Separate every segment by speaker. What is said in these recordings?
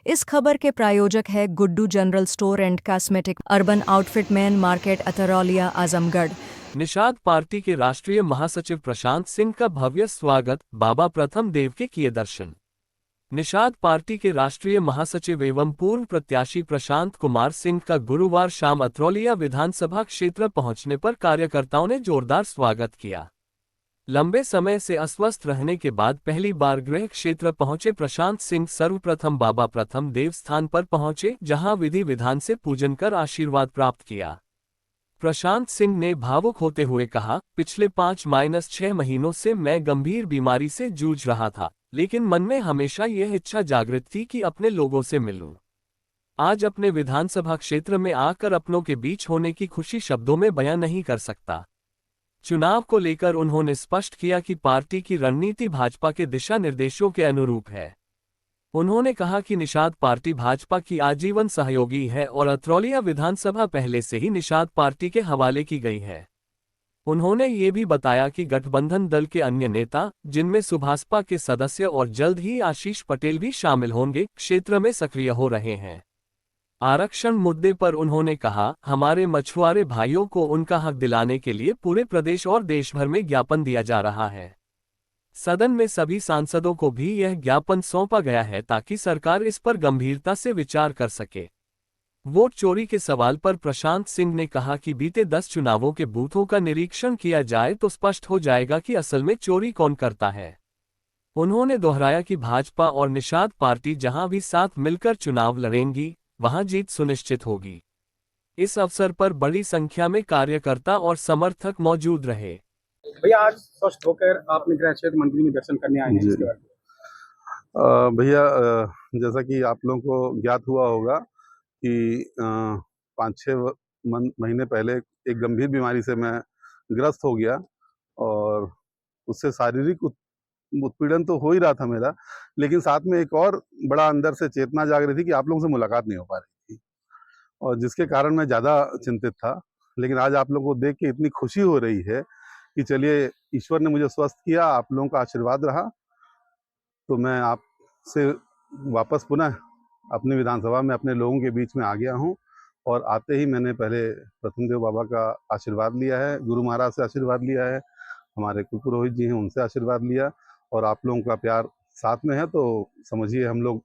Speaker 1: इस खबर के प्रायोजक है Guddu general store and cosmetic, urban outfit, main market, Atraulia, Azamgarh.
Speaker 2: Nishad party के राष्ट्रीय महासचिव प्रशांत सिंह का भव्य स्वागत, बाबा प्रथम देव के किए दर्शन। निषाद पार्टी के राष्ट्रीय महासचिव एवं पूर्व प्रत्याशी प्रशांत कुमार सिंह का गुरुवार शाम अतरौलिया विधानसभा क्षेत्र पहुंचने पर कार्यकर्ताओं ने जोरदार स्वागत किया। लंबे समय से अस्वस्थ रहने के बाद पहली बार गृह क्षेत्र पहुंचे प्रशांत सिंह सर्वप्रथम बाबा प्रथम देव स्थान पर पहुंचे, जहां विधि विधान से पूजन कर आशीर्वाद प्राप्त किया। प्रशांत सिंह ने भावुक होते हुए कहा, पिछले 5-6 महीनों से मैं गंभीर बीमारी से जूझ रहा था, लेकिन मन में हमेशा यह इच्छा जागृत थी कि अपने लोगों से मिलूं। आज अपने विधानसभा क्षेत्र में आकर अपनों के बीच होने की खुशी शब्दों में बयां नहीं कर सकता। चुनाव को लेकर उन्होंने स्पष्ट किया कि पार्टी की रणनीति भाजपा के दिशा निर्देशों के अनुरूप है। उन्होंने कहा कि निषाद पार्टी भाजपा की आजीवन सहयोगी है और अतरौलिया विधानसभा पहले से ही निषाद पार्टी के हवाले की गई है। उन्होंने ये भी बताया कि गठबंधन दल के अन्य नेता, जिनमें सुभासपा के सदस्य और जल्द ही आशीष पटेल भी शामिल होंगे, क्षेत्र में सक्रिय हो रहे हैं। आरक्षण मुद्दे पर उन्होंने कहा, हमारे मछुआरे भाइयों को उनका हक दिलाने के लिए पूरे प्रदेश और देश भर में ज्ञापन दिया जा रहा है। सदन में सभी सांसदों को भी यह ज्ञापन सौंपा गया है ताकि सरकार इस पर गंभीरता से विचार कर सके। वोट चोरी के सवाल पर प्रशांत सिंह ने कहा कि बीते 10 चुनावों के बूथों का निरीक्षण किया जाए तो स्पष्ट हो जाएगा कि असल में चोरी कौन करता है। उन्होंने दोहराया कि भाजपा और निषाद पार्टी जहां भी साथ मिलकर चुनाव लड़ेंगी, वहां जीत सुनिश्चित होगी। इस अवसर पर बड़ी संख्या में कार्यकर्ता और समर्थक मौजूद रहे।
Speaker 3: भैया, आज स्वस्थ होकर आपने गृह क्षेत्र मंदिर में दर्शन करने आए हैं, इसके बारे में?
Speaker 4: भैया, जैसा कि आप लोगों को ज्ञात हुआ होगा कि 5-6 महीने पहले एक गंभीर बीमारी से मैं ग्रस्त हो गया और उससे शारीरिक उत्पीड़न तो हो ही रहा था मेरा, लेकिन साथ में एक और बड़ा अंदर से चेतना जाग रही थी कि आप लोगों से मुलाकात नहीं हो पा रही थी, और जिसके कारण मैं ज़्यादा चिंतित था। लेकिन आज आप लोगों को देख के इतनी खुशी हो रही है कि चलिए, ईश्वर ने मुझे स्वस्थ किया, आप लोगों का आशीर्वाद रहा, तो मैं आपसे वापस पुनः अपनी विधानसभा में अपने लोगों के बीच में आ गया हूं। और आते ही मैंने पहले प्रथमदेव बाबा का आशीर्वाद लिया है, गुरु महाराज से आशीर्वाद लिया है, हमारे कुल पुरोहित जी हैं उनसे आशीर्वाद लिया, और आप लोगों का प्यार साथ में है तो समझिए हम लोग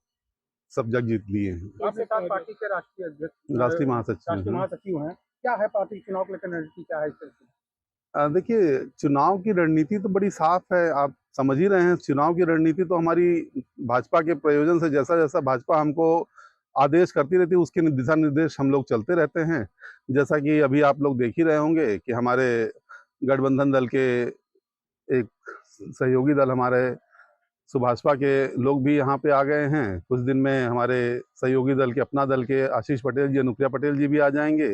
Speaker 4: सब जग जीत लिए हैं।
Speaker 3: आपके साथ पार्टी के राष्ट्रीय अध्यक्ष,
Speaker 4: राष्ट्रीय महासचिव
Speaker 3: हैं। क्या है पार्टी चुनाव को लेकर रणनीति, क्या है इस तरह से?
Speaker 4: देखिए, चुनाव की रणनीति तो बड़ी साफ है, आप समझ ही रहे हैं। चुनाव की रणनीति तो हमारी भाजपा के प्रयोजन से जैसा जैसा भाजपा हमको आदेश करती रहती है, उसके दिशा निर्देश हम लोग चलते रहते हैं। जैसा कि अभी आप लोग देख ही रहे होंगे कि हमारे गठबंधन दल के एक सहयोगी दल, हमारे सुभाषपा के लोग भी यहाँ पे आ गए हैं। कुछ दिन में हमारे सहयोगी दल के, अपना दल के आशीष पटेल जी, अनुप्रिया पटेल जी भी आ जाएंगे।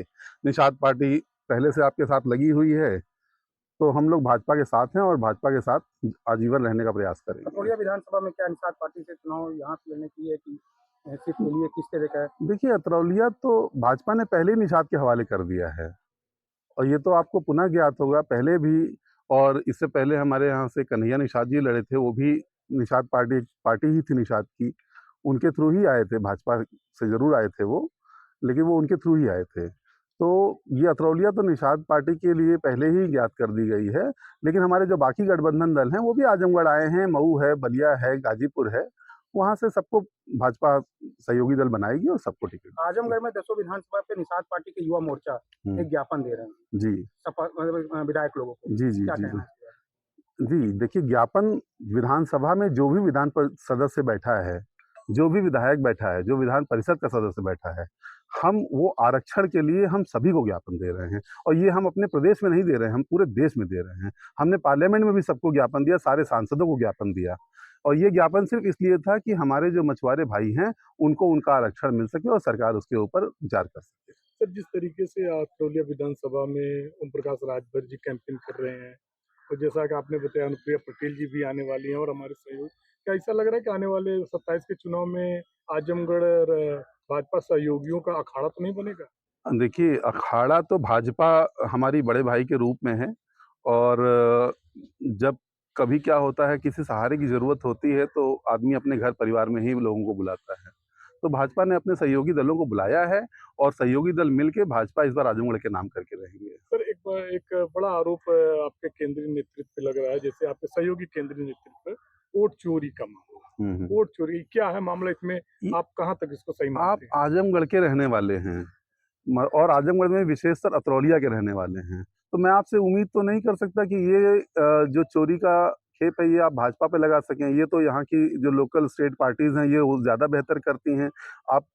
Speaker 4: निषाद पार्टी पहले से आपके साथ लगी हुई है, तो हम लोग भाजपा के साथ हैं और भाजपा के साथ आजीवन रहने का प्रयास करेंगे।
Speaker 3: अतरौलिया विधानसभा में क्या निषाद पार्टी से चुनाव यहाँ से लड़ने की है कि सीट के लिए किस तरह का है?
Speaker 4: देखिए, अतरौलिया तो भाजपा ने पहले ही निषाद के हवाले कर दिया है, और ये तो आपको पुनः ज्ञात होगा। पहले भी, और इससे पहले हमारे यहाँ से कन्हैया निषाद जी लड़े थे, वो भी निषाद पार्टी ही थी निषाद की, उनके थ्रू ही आए थे। भाजपा से जरूर आए थे वो, लेकिन वो उनके थ्रू ही आए थे। तो ये अतरौलिया तो निषाद पार्टी के लिए पहले ही ज्ञात कर दी गई है। लेकिन हमारे जो बाकी गठबंधन दल हैं वो भी आजमगढ़ आए हैं, मऊ है, बलिया है, गाजीपुर है, वहां से सबको भाजपा सहयोगी दल बनाएगी और सबको टिकट।
Speaker 3: आजमगढ़ में 10 विधानसभा पे निषाद पार्टी के युवा मोर्चा एक ज्ञापन दे रहे हैं
Speaker 4: जी
Speaker 3: विधायक लोगों को।
Speaker 4: जी जी
Speaker 3: क्या
Speaker 4: जी
Speaker 3: कहना है?
Speaker 4: जी, देखिए, ज्ञापन विधानसभा में जो भी विधान सदस्य बैठा है, जो भी विधायक बैठा है, जो विधान परिषद का सदस्य बैठा है, हम वो आरक्षण के लिए हम सभी को ज्ञापन दे रहे हैं। और ये हम अपने प्रदेश में नहीं दे रहे हैं, हम पूरे देश में दे रहे हैं। हमने पार्लियामेंट में भी सबको ज्ञापन दिया, सारे सांसदों को ज्ञापन दिया, और ये ज्ञापन सिर्फ इसलिए था कि हमारे जो मछुआरे भाई हैं उनको उनका आरक्षण मिल सके और सरकार उसके ऊपर विचार कर सके।
Speaker 5: सर, जिस तरीके से अतरौलिया विधानसभा में ओम प्रकाश राजभर जी कैंपेन कर रहे हैं, तो जैसा कि आपने बताया अनुप्रिया पटेल जी भी आने वाली हैं और हमारे सहयोग, क्या ऐसा लग रहा है कि आने वाले 27 के चुनाव में आजमगढ़ भाजपा सहयोगियों का अखाड़ा तो नहीं बनेगा?
Speaker 4: देखिए, अखाड़ा तो भाजपा हमारी बड़े भाई के रूप में है, और जब कभी क्या होता है, किसी सहारे की ज़रूरत होती है तो आदमी अपने घर परिवार में ही लोगों को बुलाता है। तो भाजपा ने अपने सहयोगी दलों को बुलाया है और सहयोगी दल मिलके भाजपा इस बार आजमगढ़ के नाम करके रहेंगे।
Speaker 5: सर एक बड़ा आरोप आपके केंद्रीय नेतृत्व पे लग रहा है, जैसे आपके सहयोगी केंद्रीय नेतृत्व पे वोट चोरी का मामला। वोट चोरी क्या है मामला इसमें, आप कहाँ तक इसको सही
Speaker 4: आप
Speaker 5: मानते हैं?
Speaker 4: आजमगढ़ के रहने वाले हैं और आजमगढ़ में विशेषतर अतरौलिया के रहने वाले हैं, तो मैं आपसे उम्मीद तो नहीं कर सकता कि ये जो चोरी का खेप है ये आप भाजपा पे लगा सकें। ये तो यहाँ की जो लोकल स्टेट पार्टीज हैं ये वो ज़्यादा बेहतर करती हैं। आप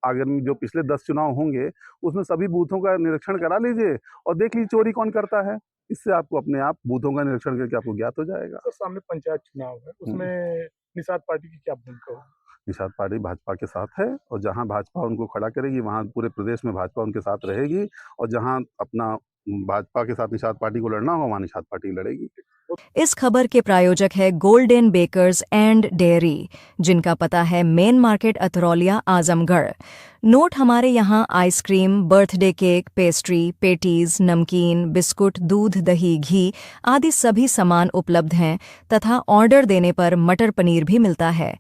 Speaker 4: आगामी जो पिछले 10 चुनाव होंगे उसमें सभी बूथों का निरीक्षण करा लीजिए और देख लीजिए चोरी कौन करता है। इससे आपको अपने आप बूथों का निरीक्षण करके आपको ज्ञात हो जाएगा।
Speaker 5: सर सामने पंचायत चुनाव है, उसमें निषाद पार्टी की क्या भूमिका होगी?
Speaker 4: निषाद पार्टी भाजपा के साथ है और जहां भाजपा उनको खड़ा करेगी वहां पूरे प्रदेश में भाजपा उनके साथ रहेगी और जहां अपना भाजपा के साथ निषाद पार्टी को लड़ना होगा वहां निषाद पार्टी लड़ेगी।
Speaker 1: इस खबर के प्रायोजक है गोल्डन बेकर्स एंड डेयरी, जिनका पता है main market Atraulia Azamgarh. Note हमारे यहाँ ice cream, birthday cake, pastry, patties, नमकीन, बिस्कुट, दूध, दही, घी आदि सभी सामान उपलब्ध हैं तथा ऑर्डर देने पर मटर पनीर भी मिलता है।